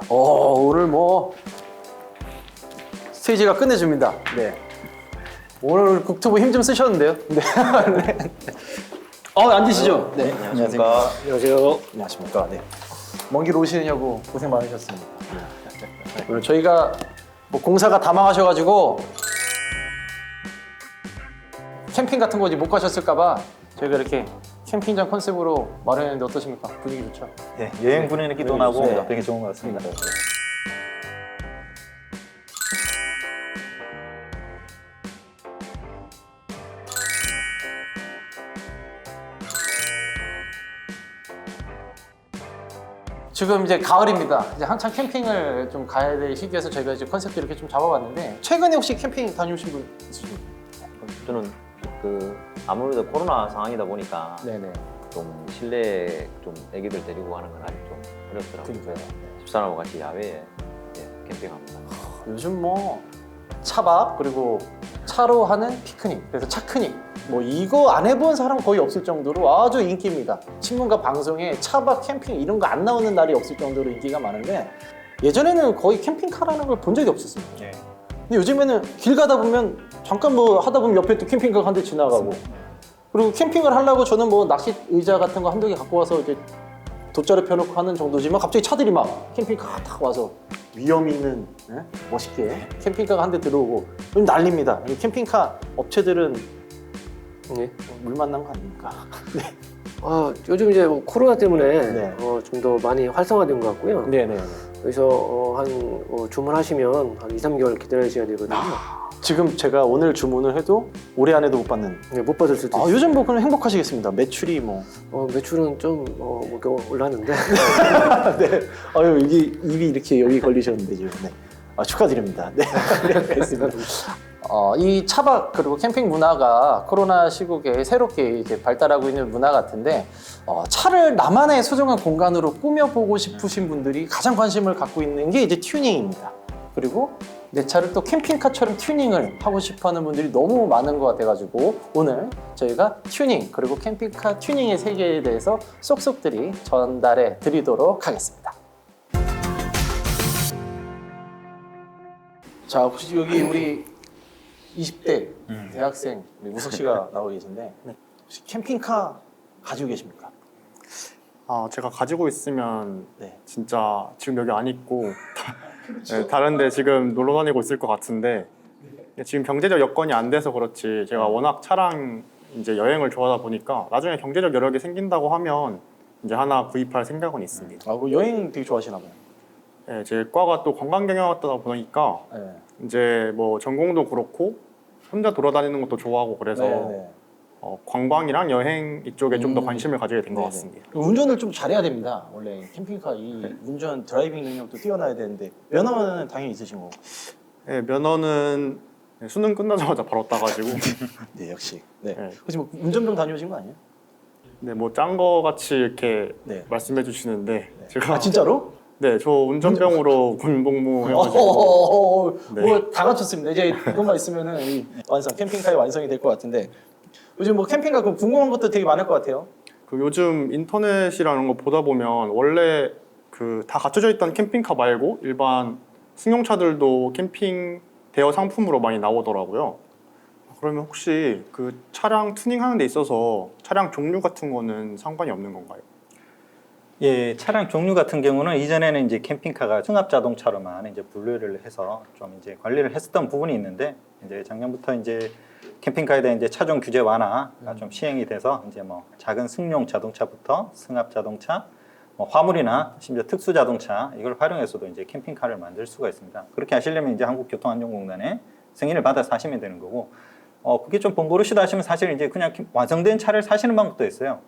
오늘 뭐 스테이지가 끝내줍니다. 네. 오늘 국토부 힘 좀 쓰셨는데요. 네. 네. 앉으시죠. 네. 안녕하십니까. 안녕하세요. 안녕하십니까. 네. 먼 길 오시느냐고 고생 많으셨습니다. 네. 오늘 저희가 뭐 공사가 다 망하셔가지고 캠핑 같은 거 이제 못 가셨을까봐 저희가 이렇게 캠핑장 컨셉으로 마련했는데 어떠십니까? 분위기 좋죠? 네, 여행 분위기도 나고 네. 되게 좋은 것 같습니다. 지금 이제 가을입니다. 이제 한창 캠핑을 좀 가야 될 시기여서 저희가 이제 컨셉도 이렇게 좀 잡아봤는데 최근에 혹시 캠핑 다녀오신 분 있으신가요? 저는 아무래도 코로나 상황이다 보니까 네네. 좀 실내에 좀 애기들 데리고 가는 건 아직 좀 어렵더라고요. 그러니까요. 집사람하고 같이 야외에 캠핑합니다. 요즘 뭐 차박 그리고 차로 하는 피크닉, 그래서 차크닉 뭐 이거 안 해본 사람 거의 없을 정도로 아주 인기입니다. 신문과 방송에 차박 캠핑 이런 거 안 나오는 날이 없을 정도로 인기가 많은데 예전에는 거의 캠핑카라는 걸 본 적이 없었습니다. 네. 근데 요즘에는 길 가다 보면 잠깐 뭐 하다 보면 옆에 또 캠핑카가 한 대 지나가고 그리고 캠핑을 하려고 저는 뭐 낚시 의자 같은 거 한두 개 갖고 와서 이제 돗자리 펴놓고 하는 정도지만 갑자기 차들이 막 캠핑카가 딱 와서 위험 있는 멋있게 캠핑카가 한 대 들어오고 난립니다. 이 캠핑카 업체들은 네. 물 만난 거 아닙니까? 요즘 이제 뭐 코로나 때문에 네. 좀 더 많이 활성화된 것 같고요. 네네. 그래서 주문하시면 한 2, 3개월 기다려야 되거든요. 지금 제가 오늘 주문을 해도 올해 안에도 못 받는. 네, 못 받을 수도 있어요. 요즘 뭐 그냥 행복하시겠습니다. 매출이 뭐. 매출은 좀 올랐는데. 네. 여기 입이 이렇게 여기 걸리셨는데 지금. 네. 축하드립니다. 네. 알겠습니다. 이 차박 그리고 캠핑 문화가 코로나 시국에 새롭게 이제 발달하고 있는 문화 같은데 차를 나만의 소중한 공간으로 꾸며보고 싶으신 분들이 가장 관심을 갖고 있는 게 이제 튜닝입니다. 그리고 내 차를 또 캠핑카처럼 튜닝을 하고 싶어하는 분들이 너무 많은 것 같아가지고 오늘 저희가 튜닝 그리고 캠핑카 튜닝의 세계에 대해서 쏙쏙들이 전달해 드리도록 하겠습니다. 자, 혹시 여기 우리 20대 대학생 우리 우석 씨가 나오고 계신데 혹시 캠핑카 가지고 계십니까? 제가 가지고 있으면 네. 진짜 지금 여기 안 있고 네, 다른데 지금 놀러 다니고 있을 것 같은데 지금 경제적 여건이 안 돼서 그렇지 제가 워낙 차랑 이제 여행을 좋아하다 보니까 나중에 경제적 여력이 생긴다고 하면 이제 하나 구입할 생각은 있습니다. 그 여행 되게 좋아하시나 봐요. 네, 제 과가 또 관광 경영학과다 보니까 네. 이제 뭐 전공도 그렇고 혼자 돌아다니는 것도 좋아하고 그래서 네. 관광이랑 여행 이쪽에 좀 더 관심을 가지게 된 것 네네. 같습니다. 운전을 좀 잘해야 됩니다. 원래 캠핑카 이 운전 드라이빙 능력도 뛰어나야 되는데 면허는 당연히 있으신 거고. 네, 면허는 수능 끝나자마자 바로 따가지고 네, 역시. 네. 네. 혹시 뭐 운전병 다녀오신 거 아니에요? 네, 뭐 짠 거 같이 이렇게 네. 말씀해 주시는데 제가 진짜로? 네, 저 운전병으로 군복무 해가지고 네. 뭐 다 갖췄습니다. 이제 이것만 있으면은 이 완성 캠핑카의 완성이 될 것 같은데 요즘 뭐 캠핑카 그 궁금한 것도 되게 많을 것 같아요. 그 요즘 인터넷이라는 거 보다 보면 원래 그 다 갖춰져 있던 캠핑카 말고 일반 승용차들도 캠핑 대여 상품으로 많이 나오더라고요. 그러면 혹시 그 차량 튜닝하는 데 있어서 차량 종류 같은 거는 상관이 없는 건가요? 예, 차량 종류 같은 경우는 이전에는 이제 캠핑카가 승합 자동차로만 이제 분류를 해서 좀 이제 관리를 했었던 부분이 있는데 이제 작년부터 이제 캠핑카에 대한 이제 차종 규제 완화가 좀 시행이 돼서 이제 뭐 작은 승용 자동차부터 승합 자동차, 뭐 화물이나 심지어 특수 자동차 이걸 활용해서도 이제 캠핑카를 만들 수가 있습니다. 그렇게 하시려면 이제 한국교통안전공단에 승인을 받아서 하시면 되는 거고, 그게 좀 번거로시다 하시면 사실 이제 그냥 완성된 차를 사시는 방법도 있어요.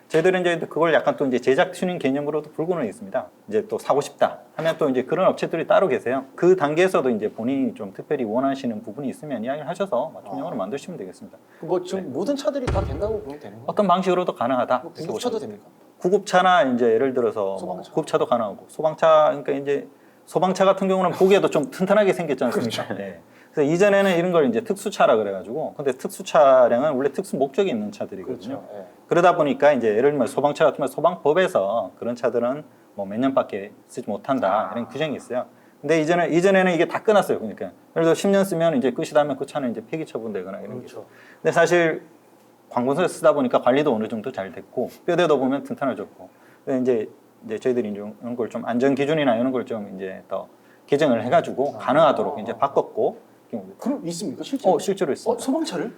저희들은 이제 그걸 약간 또 이제 제작 튜닝 개념으로도 불구는 있습니다. 이제 또 사고 싶다 하면 또 이제 그런 업체들이 따로 계세요. 그 단계에서도 이제 본인이 좀 특별히 원하시는 부분이 있으면 이야기를 하셔서 맞춤형으로 만드시면 되겠습니다. 뭐 지금 모든 차들이 다 된다고 보면 되는 거예요? 어떤 방식으로도 가능하다. 뭐 구급차도 됩니까? 구급차나 이제 예를 들어서 소방차. 뭐 구급차도 가능하고 소방차 그러니까 이제 소방차 같은 경우는 보기에도 좀 튼튼하게 생겼지 않습니까? 그렇죠. 네. 그래서 이전에는 이런 걸 이제 특수차라 그래가지고 근데 특수 차량은 원래 특수 목적이 있는 차들이거든요. 그렇죠. 네. 그러다 보니까 이제 예를 들면 소방차 같은 경우 소방법에서 그런 차들은 뭐 몇 년밖에 쓰지 못한다 이런 규정이 있어요. 근데 이전에는 이게 다 끊었어요. 그러니까 예를 들어 10년 쓰면 이제 끝이다면 그 차는 이제 폐기 처분되거나 이런 게. 그렇죠. 근데 사실 관공서에 쓰다 보니까 관리도 어느 정도 잘 됐고 뼈대도 보면 튼튼해졌고. 근데 이제 저희들이 이런 걸 좀 안전 기준이나 이런 걸 좀 이제 더 개정을 해가지고 가능하도록 이제 바꿨고. 그럼 있습니까 실제로? 실제로 있습니다. 소방차를?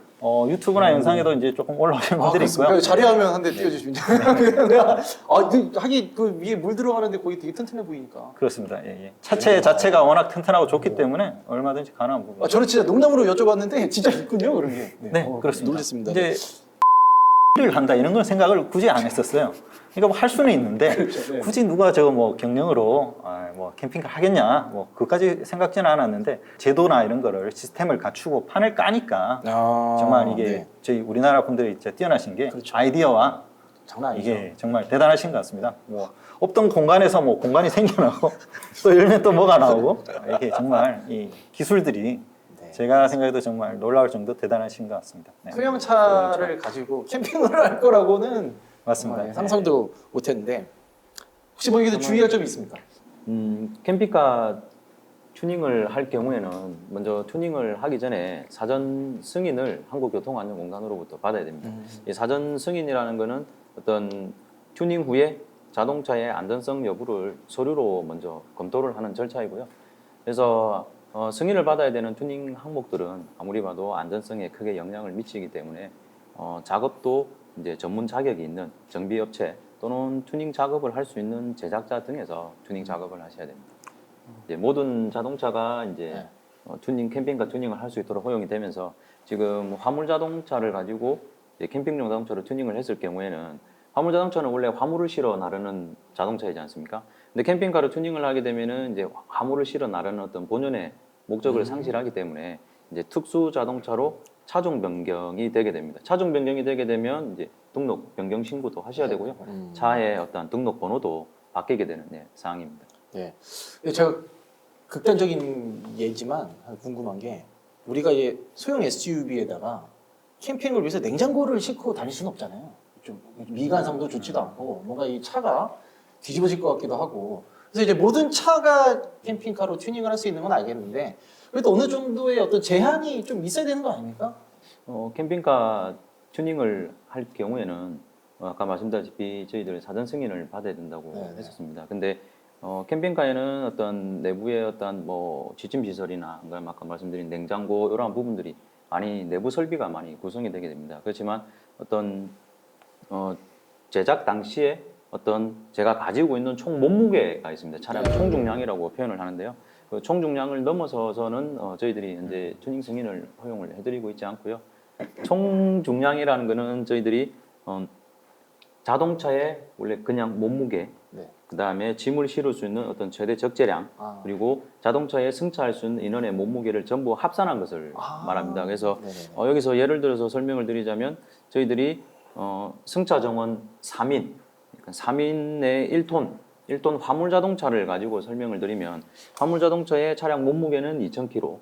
유튜브나 영상에도 이제 조금 올라오신 분들이 있고요. 자리하면 한 대 띄워주시면 하긴 그 위에 물 들어가는데 거기 되게 튼튼해 보이니까. 그렇습니다. 예, 예. 차체 자체가 워낙 튼튼하고 좋기 때문에 얼마든지 가능한 부분. 저는 진짜 농담으로 여쭤봤는데 진짜 있군요 그런 게. 네, 그렇습니다. 놀랐습니다. 이제 를 한다 이런 건 생각을 굳이 안 했었어요. 그러니까 뭐 할 수는 있는데 그렇죠, 네. 굳이 누가 저거 뭐 경영으로 뭐 캠핑카 하겠냐 뭐 그까지 생각지는 않았는데 제도나 이런 거를 시스템을 갖추고 판을 까니까 정말 이게 네. 저희 우리나라 분들이 진짜 뛰어나신 게 그렇죠. 아이디어와 장난 아니죠. 이게 정말 대단하신 것 같습니다. 뭐 없던 공간에서 뭐 공간이 생겨나고 또 열면 또 뭐가 나오고 이게 정말 이 기술들이 네. 제가 생각해도 정말 놀라울 정도 대단하신 것 같습니다. 네. 소형차를 가지고 캠핑을 할 거라고는 맞습니다. 정말 상상도 못했는데 혹시 뭐 여기서 주의할 점이 있습니까? 캠핑카 튜닝을 할 경우에는 먼저 튜닝을 하기 전에 사전 승인을 한국교통안전공단으로부터 받아야 됩니다. 이 사전 승인이라는 것은 어떤 튜닝 후에 자동차의 안전성 여부를 서류로 먼저 검토를 하는 절차이고요. 그래서 승인을 받아야 되는 튜닝 항목들은 아무리 봐도 안전성에 크게 영향을 미치기 때문에 작업도 이제 전문 자격이 있는 정비업체 또는 튜닝 작업을 할 수 있는 제작자 등에서 튜닝 작업을 하셔야 됩니다. 이제 모든 자동차가 이제 튜닝 캠핑카 튜닝을 할 수 있도록 허용이 되면서 지금 화물 자동차를 가지고 이제 캠핑용 자동차로 튜닝을 했을 경우에는 화물 자동차는 원래 화물을 실어 나르는 자동차이지 않습니까? 근데 캠핑카로 튜닝을 하게 되면은 이제 화물을 실어 나르는 어떤 본연의 목적을 상실하기 때문에 이제 특수 자동차로 차종 변경이 되게 됩니다. 차종 변경이 되게 되면 이제 등록 변경 신고도 하셔야 되고요. 차의 어떤 등록 번호도 바뀌게 되는 사항입니다. 네. 제가 극단적인 예지만 궁금한 게 우리가 이제 소형 SUV에다가 캠핑을 위해서 냉장고를 싣고 다닐 수는 없잖아요. 좀 미관상도 좋지도 않고 뭔가 이 차가 뒤집어질 것 같기도 하고 그래서 이제 모든 차가 캠핑카로 튜닝을 할 수 있는 건 알겠는데 그래도 어느 정도의 어떤 제한이 좀 있어야 되는 거 아닙니까? 캠핑카 튜닝을 할 경우에는 아까 말씀드렸다시피 저희들 사전 승인을 받아야 된다고 네네. 했었습니다. 근데 캠핑카에는 어떤 내부의 어떤 뭐 지침 시설이나 아까 말씀드린 냉장고 이러한 부분들이 많이 내부 설비가 많이 구성이 되게 됩니다. 그렇지만 어떤 제작 당시에 어떤 제가 가지고 있는 총 몸무게가 있습니다. 차량 총중량이라고 표현을 하는데요. 그 총중량을 넘어서서는 저희들이 현재 튜닝 승인을 허용을 해드리고 있지 않고요. 총중량이라는 거는 저희들이 자동차의 원래 그냥 몸무게, 네. 그 다음에 짐을 실을 수 있는 어떤 최대 적재량, 그리고 자동차에 승차할 수 있는 인원의 몸무게를 전부 합산한 것을 말합니다. 그래서 여기서 예를 들어서 설명을 드리자면 저희들이 승차 정원 3인, 그러니까 3인의 1톤 화물 자동차를 가지고 설명을 드리면 화물 자동차의 차량 몸무게는 2,000kg,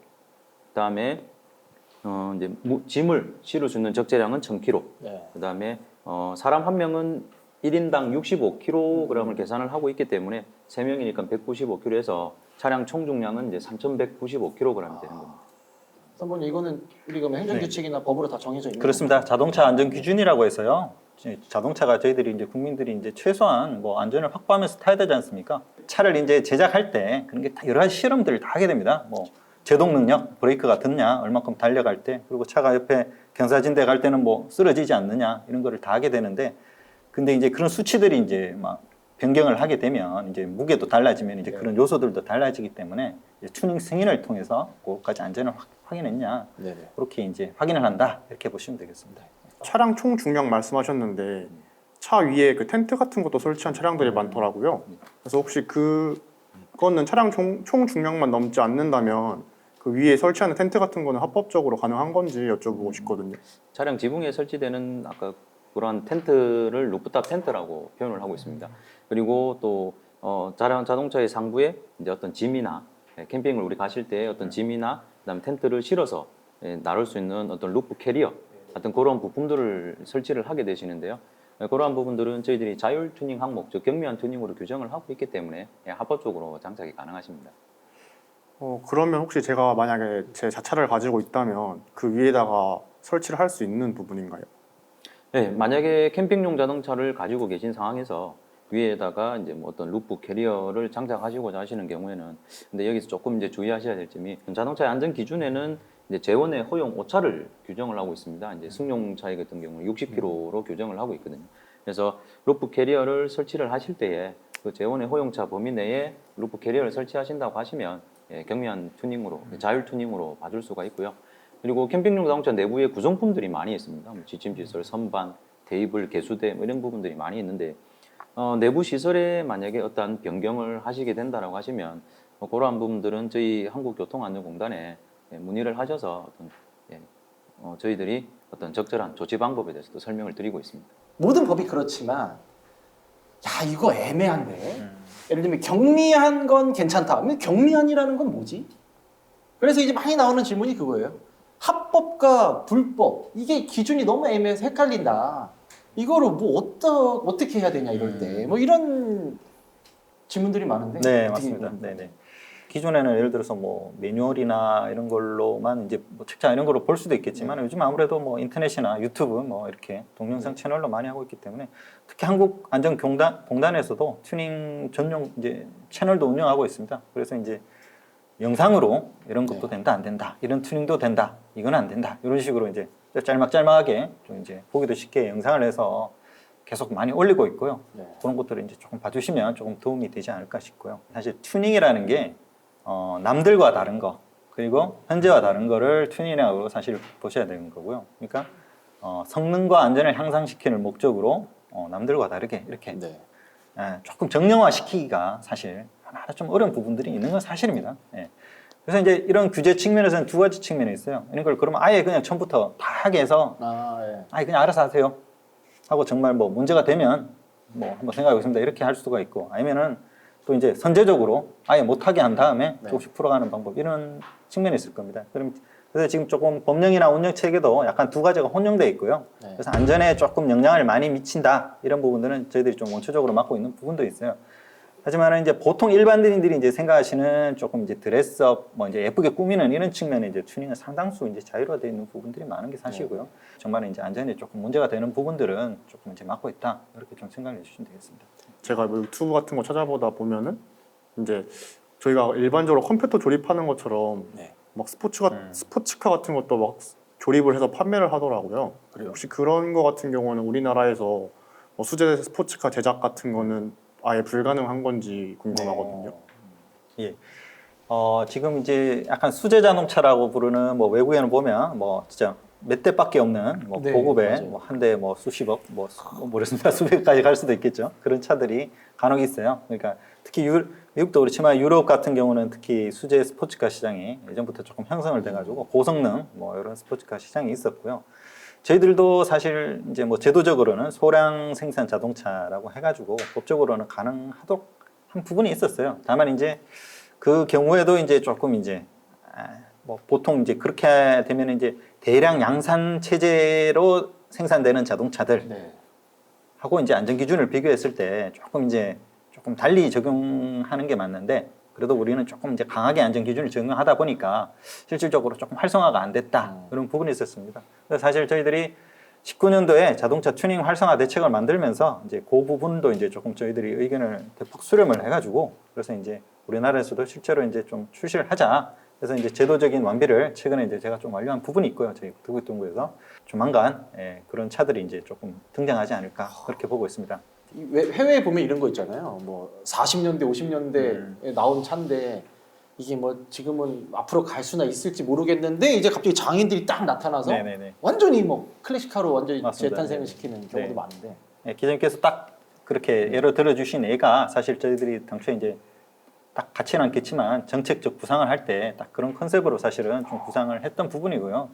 그다음에 이제 짐을 실을 수 있는 적재량은 1,000kg, 네. 그다음에 사람 한 명은 1인당 65kg을 계산을 하고 있기 때문에 3명이니까 195kg에서 차량 총 중량은 이제 3,195kg이 되는 겁니다. 선배님 이거는 우리가 뭐 행정규칙이나 법으로 다 정해져 있는 그렇습니다. 자동차 안전 기준이라고 해서요. 자동차가 저희들이 이제 국민들이 이제 최소한 뭐 안전을 확보하면서 타야 되지 않습니까? 차를 이제 제작할 때 그런 게 다 여러 가지 실험들을 다 하게 됩니다. 뭐 제동 능력, 브레이크가 닿냐, 얼마큼 달려갈 때, 그리고 차가 옆에 경사진대 갈 때는 뭐 쓰러지지 않느냐 이런 거를 다 하게 되는데, 근데 이제 그런 수치들이 이제 막 변경을 하게 되면 이제 무게도 달라지면 이제 그런 요소들도 달라지기 때문에 이제 튜닝 승인을 통해서 그것까지 안전을 확인했냐, 네네. 그렇게 이제 확인을 한다 이렇게 보시면 되겠습니다. 차량 총 중량 말씀하셨는데 차 위에 그 텐트 같은 것도 설치한 차량들이 많더라고요. 그래서 혹시 그거는 차량 총 중량만 넘지 않는다면 그 위에 설치하는 텐트 같은 거는 합법적으로 가능한 건지 여쭤보고 싶거든요. 차량 지붕에 설치되는 아까 그러한 텐트를 루프탑 텐트라고 표현을 하고 있습니다. 그리고 또 자동차의 상부에 이제 어떤 짐이나 캠핑을 우리 가실 때 어떤 짐이나 그다음에 텐트를 실어서 나를 수 있는 어떤 루프 캐리어 같은 그런 부품들을 설치를 하게 되시는데요. 그러한 부분들은 저희들이 자율 튜닝 항목, 즉 경미한 튜닝으로 규정을 하고 있기 때문에 합법적으로 장착이 가능하십니다. 그러면 혹시 제가 만약에 제 자차를 가지고 있다면 그 위에다가 설치를 할 수 있는 부분인가요? 네, 만약에 캠핑용 자동차를 가지고 계신 상황에서 위에다가 이제 뭐 어떤 루프 캐리어를 장착하시고자 하시는 경우에는, 근데 여기서 조금 이제 주의하셔야 될 점이, 자동차의 안전 기준에는 이제 재원의 허용 오차를 규정을 하고 있습니다. 이제 승용차 같은 경우는 60km로 규정을 하고 있거든요. 그래서 루프 캐리어를 설치를 하실 때에 그 재원의 허용차 범위 내에 루프 캐리어를 설치하신다고 하시면 경미한 튜닝으로, 자율 튜닝으로 봐줄 수가 있고요. 그리고 캠핑용 자동차 내부에 구성품들이 많이 있습니다. 뭐 지침 시설, 선반, 테이블, 개수대 뭐 이런 부분들이 많이 있는데, 내부 시설에 만약에 어떤 변경을 하시게 된다라고 하시면 그러한 부분들은 저희 한국교통안전공단에 문의를 하셔서 저희들이 어떤 적절한 조치 방법에 대해서도 설명을 드리고 있습니다. 모든 법이 그렇지만 야 이거 애매한데 예를 들면 경미한 건 괜찮다. 그럼 경미한이라는 건 뭐지? 그래서 이제 많이 나오는 질문이 그거예요. 합법과 불법 이게 기준이 너무 애매해서 헷갈린다. 이거를 뭐 어떻게 해야 되냐 이럴 때 뭐 이런 질문들이 많은데. 네, 어떻게 맞습니다. 이건- 네네. 기존에는 예를 들어서 뭐 매뉴얼이나 이런 걸로만 이제 뭐 책자 이런 걸로 볼 수도 있겠지만 요즘 아무래도 뭐 인터넷이나 유튜브 뭐 이렇게 동영상 채널로 많이 하고 있기 때문에 특히 한국안전공단에서도 튜닝 전용 이제 채널도 운영하고 있습니다. 그래서 이제 영상으로 이런 것도 된다 안 된다, 이런 튜닝도 된다, 이건 안 된다, 이런 식으로 이제 짤막짤막하게 좀 이제 보기도 쉽게 영상을 해서 계속 많이 올리고 있고요. 네. 그런 것들을 이제 조금 봐주시면 조금 도움이 되지 않을까 싶고요. 사실 튜닝이라는 게 남들과 다른 거, 그리고 현재와 다른 거를 튜닝이라고 사실 보셔야 되는 거고요. 그러니까 성능과 안전을 향상시키는 목적으로 남들과 다르게 이렇게 네. 조금 정형화시키기가 사실 하나 좀 어려운 부분들이 있는 건 사실입니다. 예. 그래서 이제 이런 규제 측면에서는 두 가지 측면이 있어요. 이런 걸 그러면 아예 그냥 처음부터 다 하게 해서 예. 아예 그냥 알아서 하세요 하고 정말 뭐 문제가 되면 뭐 한번 생각해보겠습니다 이렇게 할 수가 있고, 아니면은 또 이제 선제적으로 아예 못하게 한 다음에 조금씩 풀어가는 방법, 이런 측면이 있을 겁니다. 그래서 지금 조금 법령이나 운영 체계도 약간 두 가지가 혼용되어 있고요. 네. 그래서 안전에 조금 영향을 많이 미친다 이런 부분들은 저희들이 좀 원초적으로 맡고 있는 부분도 있어요. 하지만 이제 보통 일반인들이 이제 생각하시는 조금 이제 드레스업, 뭐 이제 예쁘게 꾸미는 이런 측면에 이제 튜닝은 상당수 이제 자유화되어 있는 부분들이 많은 게 사실이고요. 정말 이제 안전에 조금 문제가 되는 부분들은 조금 이제 맡고 있다, 이렇게 좀 생각을 해주시면 되겠습니다. 제가 뭐 유튜브 같은 거 찾아보다 보면은 이제 저희가 일반적으로 컴퓨터 조립하는 것처럼 네. 막 스포츠카 같은 것도 막 조립을 해서 판매를 하더라고요. 그래요? 혹시 그런 거 같은 경우는 우리나라에서 뭐 수제 스포츠카 제작 같은 거는 아예 불가능한 건지 궁금하거든요. 예. 지금 이제 약간 수제 자동차라고 부르는 뭐 외국에는 보면 뭐 진짜 몇 대밖에 없는 뭐 네, 고급의 맞아요. 뭐 한 대 뭐 수십억 뭐 모르겠습니다. 수백까지 갈 수도 있겠죠. 그런 차들이 간혹 있어요. 그러니까 특히 미국도 그렇지만 유럽 같은 경우는 특히 수제 스포츠카 시장이 예전부터 조금 형성을 돼가지고 고성능 뭐 이런 스포츠카 시장이 있었고요. 저희들도 사실 이제 뭐 제도적으로는 소량 생산 자동차라고 해가지고 법적으로는 가능하도록 한 부분이 있었어요. 다만 이제 그 경우에도 이제 조금 이제 뭐 보통 이제 그렇게 되면 이제 대량 양산 체제로 생산되는 자동차들 네. 하고 이제 안전 기준을 비교했을 때 조금 달리 적용하는 게 맞는데, 그래도 우리는 조금 이제 강하게 안전 기준을 적용하다 보니까 실질적으로 조금 활성화가 안 됐다, 그런 부분이 있었습니다. 그래서 사실 저희들이 19년도에 자동차 튜닝 활성화 대책을 만들면서 이제 그 부분도 이제 조금 저희들이 의견을 대폭 수렴을 해가지고, 그래서 이제 우리나라에서도 실제로 이제 좀 출시를 하자. 그래서 이제 제도적인 완비를 최근에 이제 제가 좀 완료한 부분이 있고요. 저희 도국동부에서 조만간 그런 차들이 이제 조금 등장하지 않을까, 그렇게 보고 있습니다. 해외에 보면 이런 거 있잖아요. 뭐 40년대, 50년대에 나온 차인데 이게 뭐 지금은 앞으로 갈 수나 있을지 모르겠는데 이제 갑자기 장인들이 딱 나타나서 네네네. 완전히 뭐 클래식카로 완전히 맞습니다. 재탄생을 네. 시키는 경우도 네. 많은데. 기자님께서 딱 그렇게 예를 들어주신 애가 사실 저희들이 당초에 이제 딱 같이는 않겠지만 정책적 구상을 할 때 딱 그런 컨셉으로 사실은 좀 구상을 했던 부분이고요.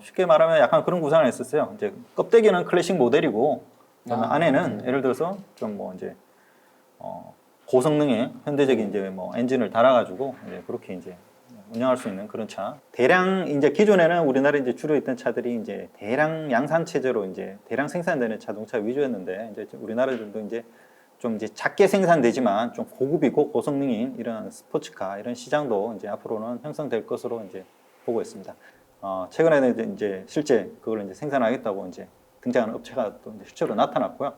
쉽게 말하면 약간 그런 구상을 했었어요. 이제 껍데기는 클래식 모델이고 안에는 예를 들어서 좀 뭐 이제 고성능의 현대적인 이제 뭐 엔진을 달아가지고 이제 그렇게 이제 운영할 수 있는 그런 차. 대량 이제 기존에는 우리나라에 이제 주로 있던 차들이 이제 대량 양산 체제로 이제 대량 생산되는 자동차 위주였는데 이제 우리나라들도 이제 좀 이제 작게 생산되지만 좀 고급이고 고성능인 이런 스포츠카 이런 시장도 이제 앞으로는 형성될 것으로 이제 보고 있습니다. 최근에는 이제 실제 그걸 이제 생산하겠다고 이제 등장하는 업체가 또 이제 실제로 나타났고요.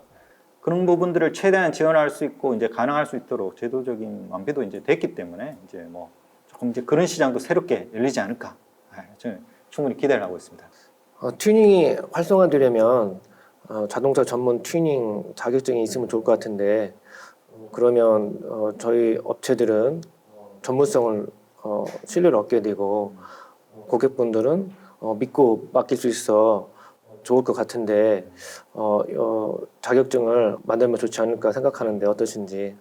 그런 부분들을 최대한 지원할 수 있고 이제 가능할 수 있도록 제도적인 완비도 이제 됐기 때문에 이제 뭐 조금 이제 그런 시장도 새롭게 열리지 않을까 저는 충분히 기대를 하고 있습니다. 튜닝이 활성화되려면 자동차 전문 튜닝 자격증이 있으면 좋을 것 같은데 그러면 저희 업체들은 전문성을 신뢰를 얻게 되고 고객분들은 믿고 맡길 수 있어 좋을 것 같은데 자격증을 만들면 좋지 않을까 생각하는데 어떠신지.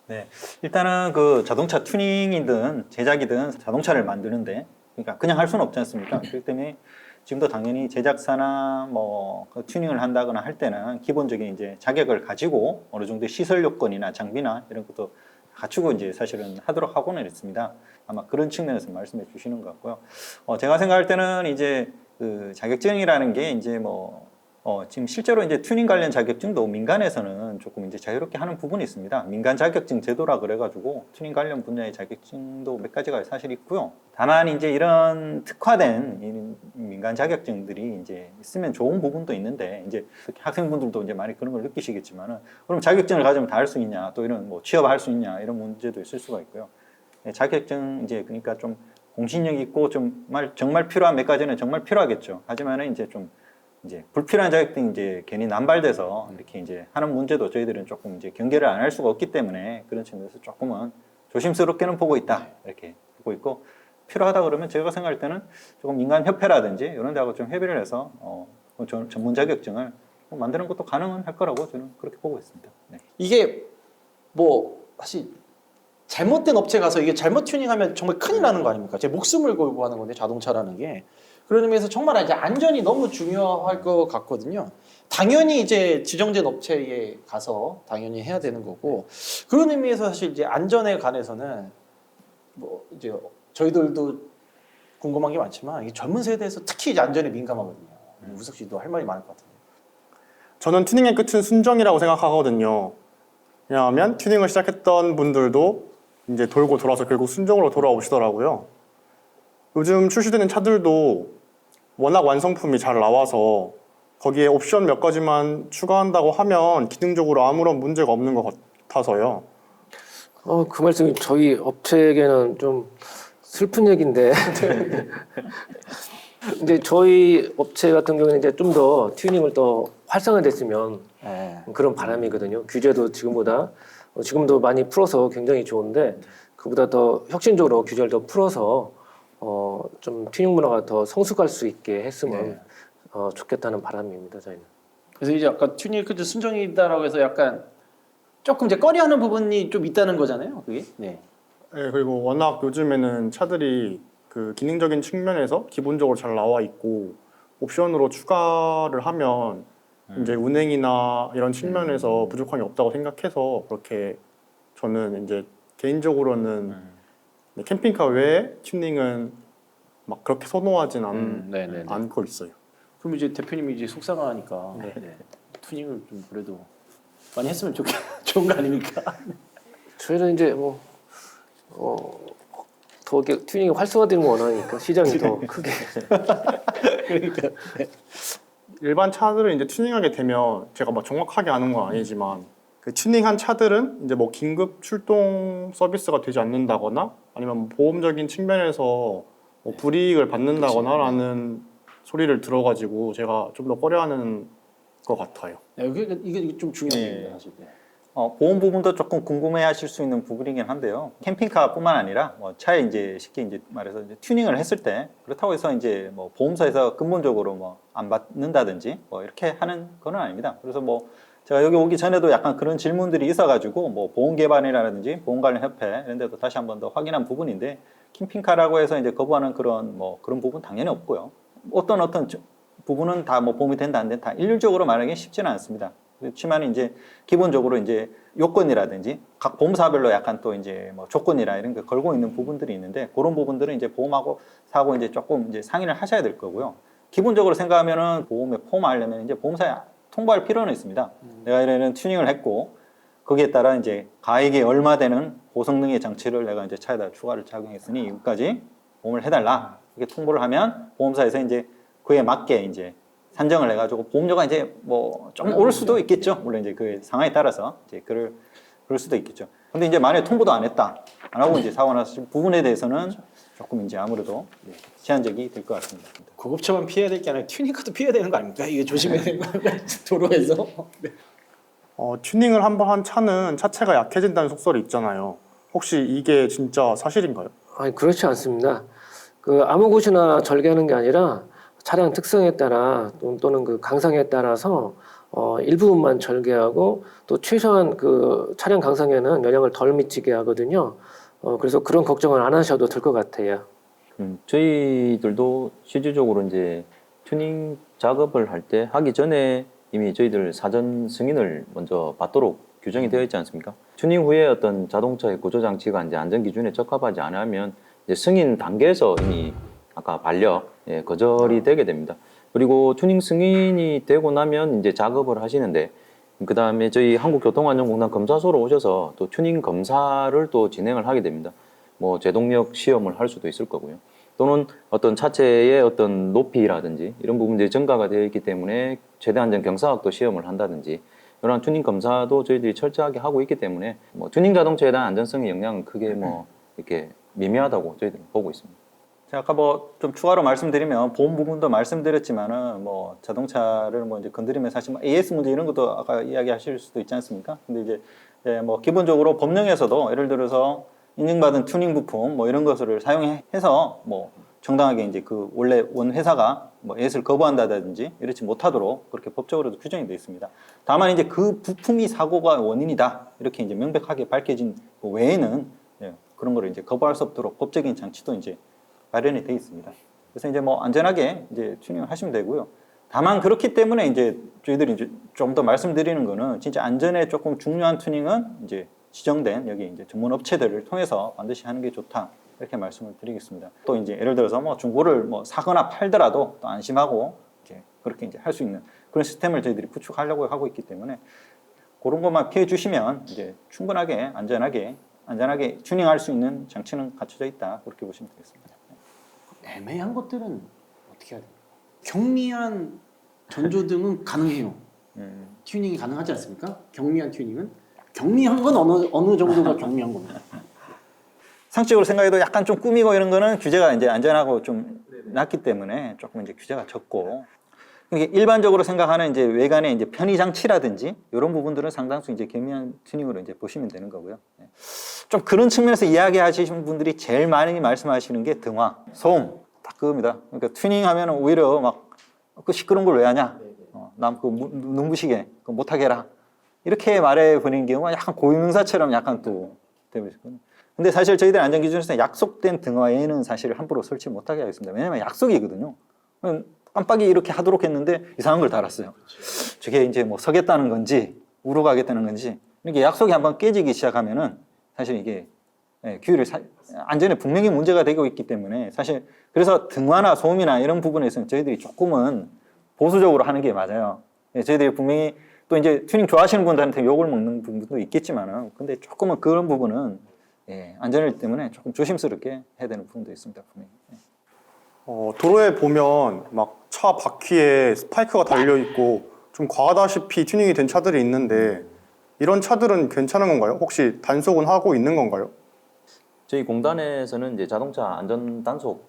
네, 일단은 그 자동차 튜닝이든 제작이든 자동차를 만드는데 그러니까 그냥 할 수는 없지 않습니까? 그렇기 때문에 지금도 당연히 제작사나 뭐 그 튜닝을 한다거나 할 때는 기본적인 이제 자격을 가지고 어느 정도 시설 요건이나 장비나 이런 것도 갖추고 이제 사실은 하도록 하고는 있습니다. 아마 그런 측면에서 말씀해 주시는 것 같고요. 제가 생각할 때는 이제 그 자격증이라는 게 이제 뭐 지금 실제로 이제 튜닝 관련 자격증도 민간에서는 조금 이제 자유롭게 하는 부분이 있습니다. 민간 자격증 제도라 그래가지고 튜닝 관련 분야의 자격증도 몇 가지가 사실 있고요. 다만 이제 이런 특화된 이 민간 자격증들이 이제 있으면 좋은 부분도 있는데 이제 특히 학생분들도 이제 많이 그런 걸 느끼시겠지만은 그럼 자격증을 가지면 다 할 수 있냐 또 이런 뭐 취업할 수 있냐 이런 문제도 있을 수가 있고요. 자격증 이제 그러니까 좀 공신력 있고 정말 필요한 몇 가지는 정말 필요하겠죠. 하지만은 이제 좀 이제 불필요한 자격증이 이제 괜히 남발돼서 이렇게 이제 하는 문제도 저희들은 조금 이제 경계를 안 할 수가 없기 때문에 그런 측면에서 조금은 조심스럽게는 보고 있다 이렇게 보고 있고 필요하다 그러면 제가 생각할 때는 조금 민간 협회라든지 이런 데하고 좀 협의를 해서 전문 자격증을 만드는 것도 가능은 할 거라고 저는 그렇게 보고 있습니다. 네. 이게 뭐 사실 잘못된 업체 가서 이게 잘못 튜닝하면 정말 큰일 나는 거 아닙니까? 제 목숨을 걸고 하는 건데 자동차라는 게 그런 의미에서 정말 이제 안전이 너무 중요할 것 같거든요. 당연히 이제 지정된 업체에 가서 당연히 해야 되는 거고 그런 의미에서 사실 이제 안전에 관해서는 뭐 이제 저희들도 궁금한 게 많지만 이 젊은 세대에서 특히 이제 안전에 민감하거든요. 우석 씨도 할 말이 많을 것 같은데. 저는 튜닝의 끝은 순정이라고 생각하거든요. 왜냐하면 튜닝을 시작했던 분들도 이제 돌고 돌아서 결국 순정으로 돌아오시더라고요. 요즘 출시되는 차들도 워낙 완성품이 잘 나와서 거기에 옵션 몇 가지만 추가한다고 하면 기능적으로 아무런 문제가 없는 것 같아서요. 그 말씀이 저희 업체에게는 좀 슬픈 얘기인데 이제 저희 업체 같은 경우는 이제 좀 더 튜닝을 더 활성화됐으면 그런 바람이거든요. 규제도 지금도 많이 풀어서 굉장히 좋은데 그보다 더 혁신적으로 규제를 더 풀어서 좀 튜닝 문화가 더 성숙할 수 있게 했으면 좋겠다는 바람입니다. 저희는. 그래서 이제 아까 튜닝 끝이 순정이다라고 해서 약간 조금 이제 꺼려하는 부분이 좀 있다는 거잖아요. 그게. 네. 네, 그리고 워낙 요즘에는 차들이 그 기능적인 측면에서 기본적으로 잘 나와 있고 옵션으로 추가를 하면 이제 운행이나 이런 측면에서 부족함이 없다고 생각해서 그렇게 저는 이제 개인적으로는 캠핑카 외에 튜닝은 막 그렇게 선호하진 않고 있어요. 그럼 이제 대표님이 이제 속상하니까 튜닝을 좀 그래도 많이 했으면 좋은 거 아닙니까? 저희는 이제 더 이렇게 튜닝이 활성화되는 거 원하니까 시장이 더 크게. 그러니까. 일반 차들을 이제 튜닝하게 되면 제가 막 정확하게 아는 건 아니지만 그 튜닝한 차들은 이제 뭐 긴급 출동 서비스가 되지 않는다거나 아니면 보험적인 측면에서 뭐 불이익을 받는다거나라는 소리를 들어가지고 제가 좀 더 꺼려하는 것 같아요. 이게 좀 중요한 네. 얘기입니다, 사실. 보험 부분도 조금 궁금해하실 수 있는 부분이긴 한데요. 캠핑카뿐만 아니라 뭐 차에 이제 쉽게 이제 말해서 이제 튜닝을 했을 때 그렇다고 해서 이제 뭐 보험사에서 근본적으로 뭐 안 받는다든지 뭐 이렇게 하는 건 아닙니다. 그래서 뭐 제가 여기 오기 전에도 약간 그런 질문들이 있어가지고 뭐 보험 개발이라든지 보험 관련 협회 이런 데도 다시 한 번 더 확인한 부분인데 캠핑카라고 해서 이제 거부하는 그런 부분 당연히 없고요. 어떤 부분은 다 뭐 보험이 된다 안 된다 일률적으로 말하기 쉽지는 않습니다. 그렇지만 이제 기본적으로 이제 요건이라든지 각 보험사별로 약간 또 이제 뭐 조건이나 이런 거 걸고 있는 부분들이 있는데 그런 부분들은 이제 보험하고 사고 이제 조금 이제 상의를 하셔야 될 거고요. 기본적으로 생각하면은 보험에 포함하려면 이제 보험사에 통보할 필요는 있습니다. 내가 이런 튜닝을 했고 거기에 따라 이제 가액이 얼마 되는 고성능의 장치를 내가 이제 차에다 추가를 작용했으니 이것까지 보험을 해달라. 이렇게 통보를 하면 보험사에서 이제 그에 맞게 이제 산정을 해가지고 보험료가 이제 뭐 좀 오를 수도 있겠죠. 물론 이제 그 상황에 따라서 이제 그럴 수도 있겠죠. 근데 이제 만약에 통보도 안 했다, 안 하고 이제 사고 났을 부분에 대해서는 조금 이제 아무래도 제한적이 될 것 같습니다. 고급차만 피해야 될 게 아니라 튜닝카도 피해야 되는 거 아닙니까? 이게 조심해야 되는 거 아닙니까? 도로에서. 네. 튜닝을 한 번 한 차는 차체가 약해진다는 속설이 있잖아요. 혹시 이게 진짜 사실인가요? 아니 그렇지 않습니다. 그 아무 곳이나 절개하는 게 아니라 차량 특성에 따라 또는 그 강상에 따라서 일부분만 절개하고 또 최소한 그 차량 강상에는 영향을 덜 미치게 하거든요. 그래서 그런 걱정을 안 하셔도 될 것 같아요. 저희들도 실질적으로 이제 튜닝 작업을 할 때 하기 전에 이미 저희들 사전 승인을 먼저 받도록 규정이 되어 있지 않습니까? 튜닝 후에 어떤 자동차의 구조 장치가 이제 안전 기준에 적합하지 않으면 이제 승인 단계에서 이미 아까 거절이 되게 됩니다. 그리고 튜닝 승인이 되고 나면 이제 작업을 하시는데 그 다음에 저희 한국교통안전공단 검사소로 오셔서 또 튜닝 검사를 또 진행을 하게 됩니다. 뭐 제동력 시험을 할 수도 있을 거고요. 또는 어떤 차체의 어떤 높이라든지 이런 부분들이 증가가 되어 있기 때문에 최대 안전 경사각도 시험을 한다든지 이런 튜닝 검사도 저희들이 철저하게 하고 있기 때문에 뭐 튜닝 자동차에 대한 안전성의 영향은 크게 뭐 이렇게 미미하다고 저희들은 보고 있습니다. 제가 아까 뭐 좀 추가로 말씀드리면 보험 부분도 말씀드렸지만은 뭐 자동차를 뭐 이제 건드리면 사실 뭐 AS 문제 이런 것도 아까 이야기하실 수도 있지 않습니까? 근데 이제 뭐 기본적으로 법령에서도 예를 들어서 인증받은 튜닝 부품 뭐 이런 것을 사용해서 뭐 정당하게 이제 그 원래 원 회사가 뭐 AS를 거부한다든지 이렇지 못하도록 그렇게 법적으로도 규정이 되어 있습니다. 다만 이제 그 부품이 사고가 원인이다 이렇게 이제 명백하게 밝혀진 외에는 그런 거를 이제 거부할 수 없도록 법적인 장치도 이제 마련이 되어 있습니다. 그래서 이제 뭐 안전하게 이제 튜닝을 하시면 되고요. 다만 그렇기 때문에 이제 저희들이 이제 좀 더 말씀드리는 거는 진짜 안전에 조금 중요한 튜닝은 이제 지정된 여기 이제 전문 업체들을 통해서 반드시 하는 게 좋다. 이렇게 말씀을 드리겠습니다. 또 이제 예를 들어서 뭐 중고를 뭐 사거나 팔더라도 또 안심하고 이제 그렇게 이제 할 수 있는 그런 시스템을 저희들이 구축하려고 하고 있기 때문에 그런 것만 피해 주시면 이제 충분하게 안전하게 튜닝할 수 있는 장치는 갖춰져 있다. 그렇게 보시면 되겠습니다. 애매한 것들은 어떻게 해야 돼요? 경미한 전조등은 가능해요. 튜닝이 가능하지 않습니까? 경미한 튜닝은? 경미한 건 어느 정도가 경미한 겁니다. 상식적으로 생각해도 약간 좀 꾸미고 이런 거는 규제가 이제 안전하고 좀 낮기 때문에 조금 이제 규제가 적고 이게 일반적으로 생각하는 이제 외관의 이제 편의 장치라든지 이런 부분들은 상당수 이제 경미한 튜닝으로 이제 보시면 되는 거고요. 좀 그런 측면에서 이야기하시는 분들이 제일 많이 말씀하시는 게 등화, 소음 딱 그겁니다. 그러니까 튜닝하면 오히려 막 그 시끄러운 걸 왜 하냐, 남 그 눈부시게 못하게 해라 이렇게 말해버리는 경우가 약간 고유명사처럼 약간 또 되고 있거든요. 근데 사실 저희들 안전기준에서 약속된 등화에는 사실 함부로 설치 못하게 하겠습니다. 왜냐면 약속이거든요. 깜빡이 이렇게 하도록 했는데 이상한 걸 달았어요. 저게 이제 뭐 서겠다는 건지 우러 가겠다는 건지 이렇게 약속이 한번 깨지기 시작하면은 사실 이게 규율이 안전에 분명히 문제가 되고 있기 때문에 사실 그래서 등화나 소음이나 이런 부분에서는 저희들이 조금은 보수적으로 하는 게 맞아요. 저희들이 분명히 또 이제 튜닝 좋아하시는 분들한테 욕을 먹는 부분도 있겠지만은 근데 조금은 그런 부분은 안전을 때문에 조금 조심스럽게 해야 되는 부분도 있습니다. 분명히. 도로에 보면 막 차 바퀴에 스파이크가 달려 있고 좀 과하다시피 튜닝이 된 차들이 있는데 이런 차들은 괜찮은 건가요? 혹시 단속은 하고 있는 건가요? 저희 공단에서는 이제 자동차 안전 단속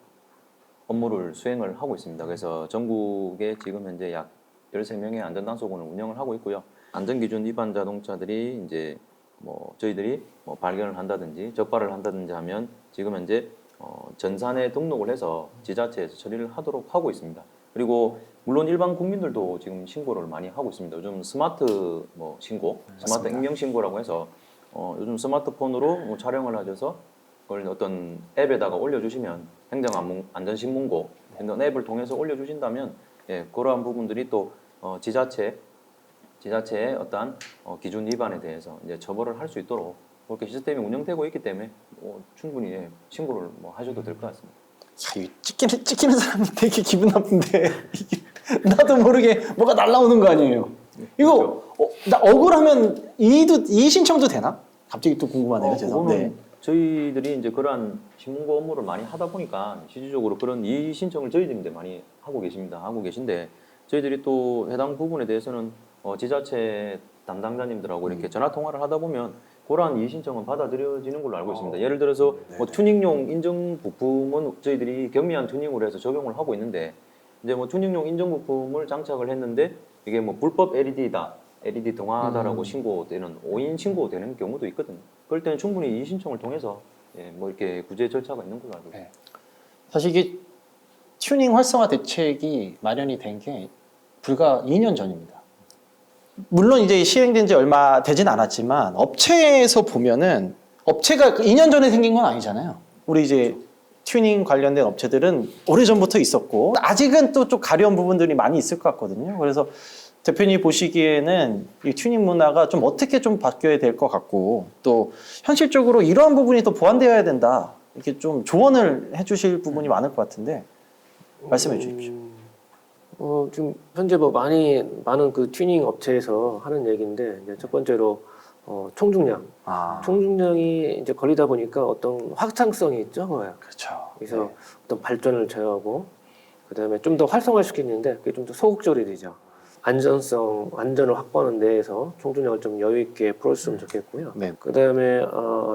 업무를 수행을 하고 있습니다. 그래서 전국에 지금 현재 약 13명의 안전 단속원을 운영을 하고 있고요. 안전 기준 위반 자동차들이 이제 뭐 저희들이 뭐 발견을 한다든지 적발을 한다든지 하면 지금 현재 전산에 등록을 해서 지자체에서 처리를 하도록 하고 있습니다. 그리고 물론 일반 국민들도 지금 신고를 많이 하고 있습니다. 요즘 스마트 뭐 신고, 스마트 익명 신고라고 해서 요즘 스마트폰으로 뭐 촬영을 하셔서 그걸 어떤 앱에다가 올려주시면 행정안전신문고 이런 앱을 통해서 올려주신다면 그러한 부분들이 또 지자체 지자체의 어떠한 기준 위반에 대해서 이제 처벌을 할 수 있도록 그렇게 시스템이 운영되고 있기 때문에 충분히 신고를 하셔도 될 것 같습니다. 야, 이 찍히는 사람이 되게 기분 나쁜데 이게 나도 모르게 뭐가 날라오는 거 아니에요. 이거 나 억울하면 이의 신청도 되나? 갑자기 또 궁금하네요. 죄송합니다. 그거는 저희들이 이제 그러한 신문고 업무를 많이 하다 보니까 실질적으로 그런 이의 신청을 저희들이 이제 많이 하고 계신데 저희들이 또 해당 부분에 대해서는 지자체 담당자님들하고 이렇게 전화 통화를 하다 보면 그러한 이의 신청은 받아들여지는 걸로 알고 있습니다. 예를 들어서 뭐 튜닝용 인증 부품은 저희들이 경미한 튜닝으로 해서 적용을 하고 있는데 이제 뭐 튜닝용 인증 부품을 장착을 했는데 이게 뭐 불법 LED다, LED 등화다라고 신고되는 오인 신고되는 경우도 있거든요. 그럴 때는 충분히 이의 신청을 통해서 뭐 이렇게 구제 절차가 있는 걸로 알고 있습니다. 사실 이게 튜닝 활성화 대책이 마련이 된 게 불과 2년 전입니다. 물론 이제 시행된 지 얼마 되진 않았지만 업체에서 보면은 업체가 2년 전에 생긴 건 아니잖아요. 우리 이제 튜닝 관련된 업체들은 오래전부터 있었고 아직은 또 좀 가려운 부분들이 많이 있을 것 같거든요. 그래서 대표님 보시기에는 이 튜닝 문화가 좀 어떻게 좀 바뀌어야 될 것 같고 또 현실적으로 이러한 부분이 또 보완되어야 된다. 이렇게 좀 조언을 해주실 부분이 많을 것 같은데 말씀해 주십시오. 지금 현재 뭐 많은 그 튜닝 업체에서 하는 얘기인데 이제 첫 번째로 총중량, 총중량이 이제 걸리다 보니까 어떤 확장성이 적어요. 그렇죠. 그래서 어떤 발전을 제어하고 그다음에 좀 더 활성화시키는데 그게 좀 더 소극적이 되죠. 안전을 확보하는 데에서 총중량을 좀 여유 있게 풀었으면 좋겠고요. 네. 그다음에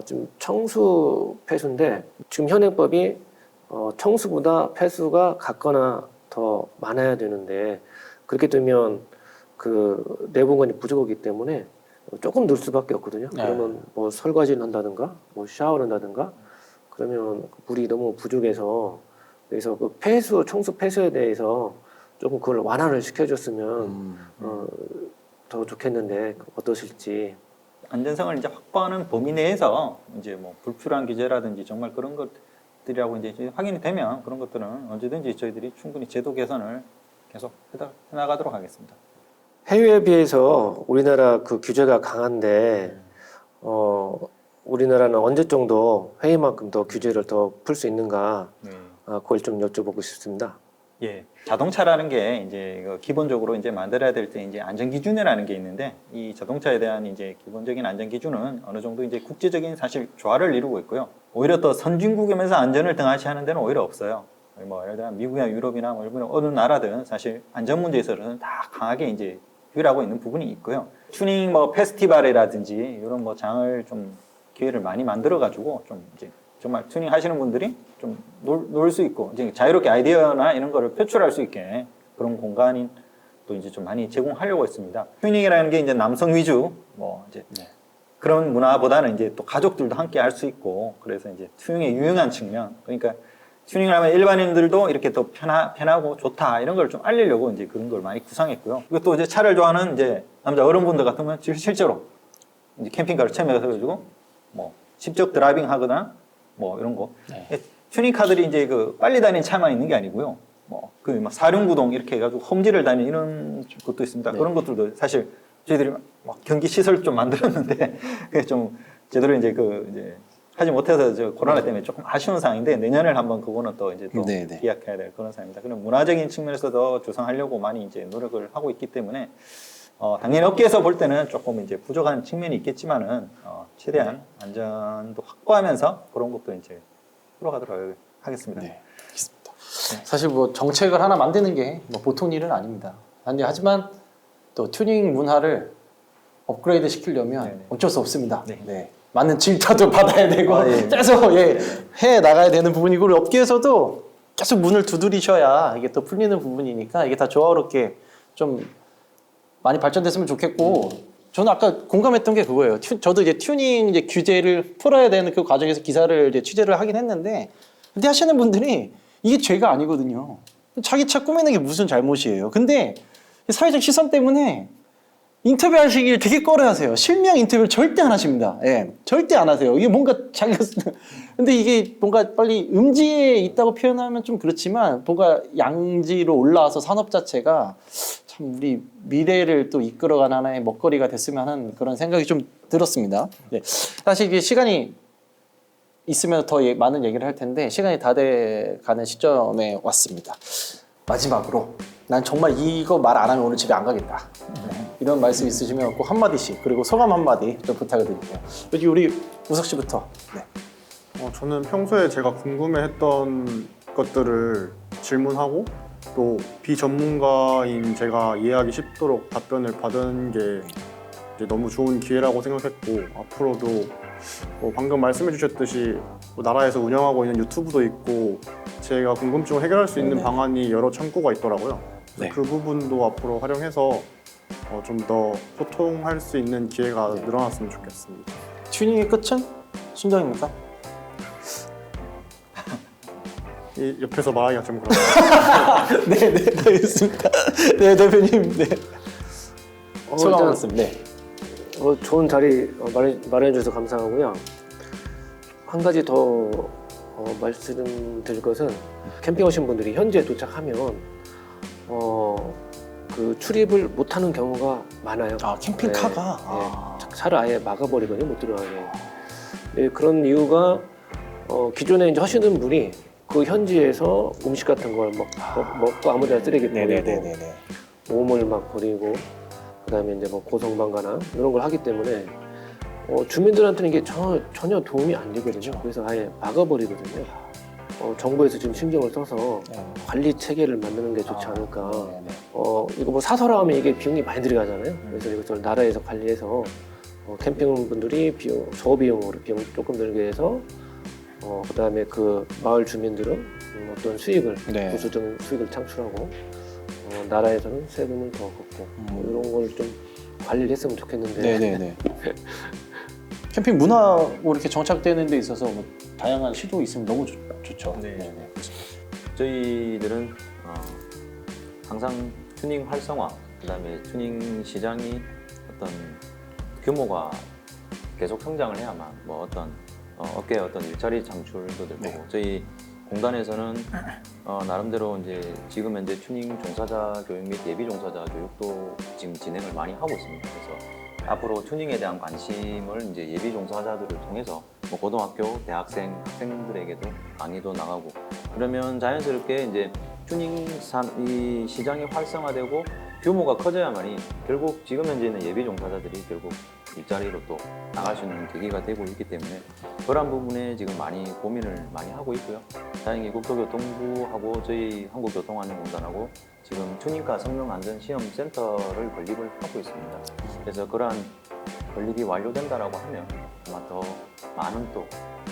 지금 청수 폐수인데 지금 현행법이 청수보다 폐수가 같거나 더 많아야 되는데 그렇게 되면 그 내분간이 부족하기 때문에 조금 넣을 수밖에 없거든요. 네. 그러면 뭐 설거지를 한다든가 뭐 샤워를 한다든가 그러면 물이 너무 부족해서 그래서 그 청수 폐수에 대해서 조금 그걸 완화를 시켜줬으면 더 좋겠는데 어떠실지. 안전성을 이제 확보하는 범위 내에서 이제 뭐 불필요한 규제라든지 정말 그런 것들이라고 이제 확인이 되면 그런 것들은 언제든지 저희들이 충분히 제도 개선을 계속 해나가도록 하겠습니다. 해외에 비해서 우리나라 그 규제가 강한데 우리나라는 언제 정도 회의만큼 더 규제를 더 풀 수 있는가 그걸 좀 여쭤보고 싶습니다. 예, 자동차라는 게 이제 기본적으로 이제 만들어야 될 때 이제 안전 기준이라는 게 있는데 이 자동차에 대한 이제 기본적인 안전 기준은 어느 정도 이제 국제적인 사실 조화를 이루고 있고요. 오히려 또 선진국이면서 안전을 등한시하는 데는 오히려 없어요. 뭐 예를 들면 미국이나 유럽이나 뭐 일본 어느 나라든 사실 안전 문제에 있어서는 다 강하게 이제 규율하고 있는 부분이 있고요. 튜닝 뭐 페스티벌이라든지 이런 뭐 장을 좀 기회를 많이 만들어 가지고 좀 이제 정말 튜닝 하시는 분들이 좀 놀 수 있고 이제 자유롭게 아이디어나 이런 거를 표출할 수 있게 그런 공간이 또 이제 좀 많이 제공하려고 했습니다. 튜닝이라는 게 이제 남성 위주 뭐 이제 그런 문화보다는 이제 또 가족들도 함께 할 수 있고 그래서 이제 튜닝의 유용한 측면 그러니까 튜닝을 하면 일반인들도 이렇게 더 편하고 좋다 이런 걸 좀 알리려고 이제 그런 걸 많이 구상했고요. 그리고 또 이제 차를 좋아하는 이제 남자 어른분들 같으면 실제로 이제 캠핑카를 체험해가지고 뭐 직접 드라이빙 하거나 뭐 이런 거. 튜닝 카들이 이제 그 빨리 다니는 차만 있는 게 아니고요. 뭐 그 막 사륜구동 이렇게 해가지고 험지를 다니는 이런 것도 있습니다. 그런 것들도 사실 저희들이 막 경기 시설 좀 만들었는데 그게 좀 제대로 이제 이제 하지 못해서 저 코로나 때문에 조금 아쉬운 상황인데 내년에 한번 그거는 또 이제 또 기약해야 될 그런 상황입니다. 그런 문화적인 측면에서도 조성하려고 많이 이제 노력을 하고 있기 때문에 당연히 업계에서 볼 때는 조금 이제 부족한 측면이 있겠지만은 최대한 안전도 확보하면서 그런 것도 이제 풀어가도록 하겠습니다. 네, 알겠습니다. 사실 뭐 정책을 하나 만드는 게 뭐 보통 일은 아닙니다. 하지만 또 튜닝 문화를 업그레이드 시키려면 어쩔 수 없습니다. 네. 많은 질타도 받아야 되고 계속 해 나가야 되는 부분이고 우리 업계에서도 계속 문을 두드리셔야 이게 또 풀리는 부분이니까 이게 다 조화롭게 좀 많이 발전됐으면 좋겠고 저는 아까 공감했던 게 그거예요. 저도 이제 튜닝 이제 규제를 풀어야 되는 그 과정에서 기사를 이제 취재를 하긴 했는데 근데 하시는 분들이 이게 죄가 아니거든요. 자기 차 꾸미는 게 무슨 잘못이에요. 근데 사회적 시선 때문에 인터뷰하시길 되게 꺼려하세요. 실명 인터뷰를 절대 안 하십니다. 예, 절대 안 하세요. 이게 뭔가 자기가 근데 이게 뭔가 빨리 음지에 있다고 표현하면 좀 그렇지만 뭔가 양지로 올라와서 산업 자체가 참 우리 미래를 또 이끌어가는 하나의 먹거리가 됐으면 하는 그런 생각이 좀 들었습니다. 네. 사실 이게 시간이 있으면 더 많은 얘기를 할 텐데 시간이 다 돼가는 시점에 왔습니다. 마지막으로 난 정말 이거 말 안 하면 오늘 집에 안 가겠다. 이런 말씀 있으시면 꼭 한마디씩 그리고 소감 한마디 좀 부탁을 드릴게요. 여기 우리 우석 씨부터. 네. 저는 평소에 제가 궁금해했던 것들을 질문하고 또 비전문가인 제가 이해하기 쉽도록 답변을 받은 게 이제 너무 좋은 기회라고 생각했고 앞으로도 뭐 방금 말씀해 주셨듯이 뭐 나라에서 운영하고 있는 유튜브도 있고 제가 궁금증을 해결할 수 있는 방안이 여러 창구가 있더라고요. 네. 그 부분도 앞으로 활용해서 좀 더 소통할 수 있는 기회가 늘어났으면 좋겠습니다. 튜닝의 끝은 순정입니까? 이 옆에서 말하기가 좀 그렇네요. 네, 네, 알겠습니다. 네, 대표님, 네. 소감 일단, 말씀, 네. 좋은 자리 마련해 주셔서 감사하고요. 한 가지 더 말씀드릴 것은 캠핑 오신 분들이 현지에 도착하면 그 출입을 못하는 경우가 많아요. 아, 캠핑카가? 네, 아. 네, 차를 아예 막아버리거든요, 못 들어가게. 네, 그런 이유가 기존에 이제 하시는 분이 그 현지에서 음식 같은 걸 먹고 아무데나 쓰레기 버리고 네네네네. 몸을 막 버리고 그다음에 이제 뭐 고성방가나 이런 걸 하기 때문에 주민들한테는 이게 전혀 도움이 안 되거든요. 그래서 아예 막아버리거든요. 정부에서 지금 신경을 써서 네. 관리 체계를 만드는 게 좋지 않을까. 네네. 이거 뭐 사서라 하면 이게 비용이 많이 들어가잖아요. 그래서 이것을 나라에서 관리해서 캠핑 분들이 저비용으로 비용 조금 들게 해서 그다음에 그 마을 주민들은 어떤 수익을 네. 부수적인 수익을 창출하고 나라에서는 세금을 더 걷고 이런 걸 좀 관리를 했으면 좋겠는데. 네네네. 캠핑 문화로 이렇게 정착되는 데 있어서 뭐 다양한 시도 있으면 너무 좋죠. 네. 네네. 저희들은 항상 튜닝 활성화, 그다음에 튜닝 시장이 어떤 규모가 계속 성장을 해야만 뭐 어떤 업계의 어떤 일자리 창출도 될 거고 저희 공단에서는 나름대로 이제 지금 현재 튜닝 종사자 교육 및 예비 종사자 교육도 지금 진행을 많이 하고 있습니다. 그래서 앞으로 튜닝에 대한 관심을 이제 예비 종사자들을 통해서 뭐 고등학교, 대학생, 학생들에게도 강의도 나가고 그러면 자연스럽게 이제 튜닝 이 시장이 활성화되고 규모가 커져야만이 결국 지금 현재 있는 예비 종사자들이 결국 일자리로 또 나갈 수 있는 계기가 되고 있기 때문에 그런 부분에 지금 많이 고민을 많이 하고 있고요. 다행히 국토교통부하고 저희 한국교통안전공단하고 지금 튜닝카 성능 안전 시험 센터를 건립을 하고 있습니다. 그래서 그러한 건립이 완료된다라고 하면 아마 더 많은 또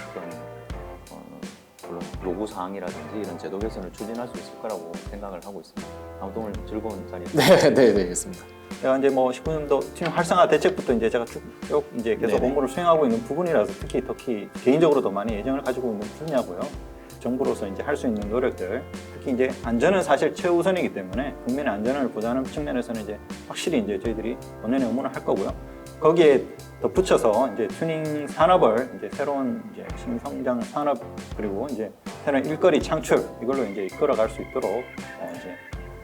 어떤 물론 요구 사항이라든지 이런 제도 개선을 추진할 수 있을 거라고 생각을 하고 있습니다. 아무튼 오늘 즐거운 자리였습니다. 네, 알겠습니다. 제가 이제 뭐 19년도 튜닝 활성화 대책부터 이제 제가 쭉 이제 계속 네네. 업무를 수행하고 있는 부분이라서 특히 개인적으로도 많이 애정을 가지고 있는 분야고요. 정부로서 이제 할 수 있는 노력들, 특히 이제 안전은 사실 최우선이기 때문에 국민의 안전을 보장하는 측면에서는 이제 확실히 이제 저희들이 본연의 업무를 할 거고요. 거기에 덧붙여서 이제 튜닝 산업을 이제 새로운 이제 신성장 산업 그리고 이제 새로운 일거리 창출 이걸로 이제 이끌어갈 수 있도록 이제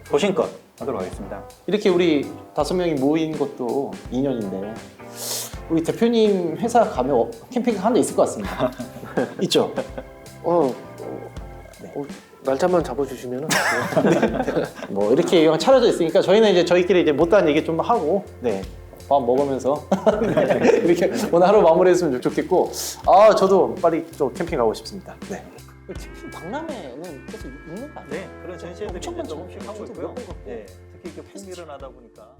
소신껏 하도록 하겠습니다. 이렇게 우리 5명이 모인 것도 2년인데 우리 대표님 회사 가면 캠핑 하나 있을 것 같습니다. 있죠? 날짜만 잡아주시면은 뭐 이렇게 그냥 차려져 있으니까 저희는 이제 저희끼리 이제 못다한 얘기 좀 하고 밥 먹으면서 이렇게 오늘 하루 마무리했으면 좋겠고 저도 빨리 좀 캠핑 가고 싶습니다. 네. 캠핑 박람회는 계속 있는 거 아니에요? 네, 그런 전시회들이 엄청 이제 많죠. 조금씩 하고 저도 있고요. 몇번 갔고. 네, 특히 이렇게 풍기를 하다 보니까.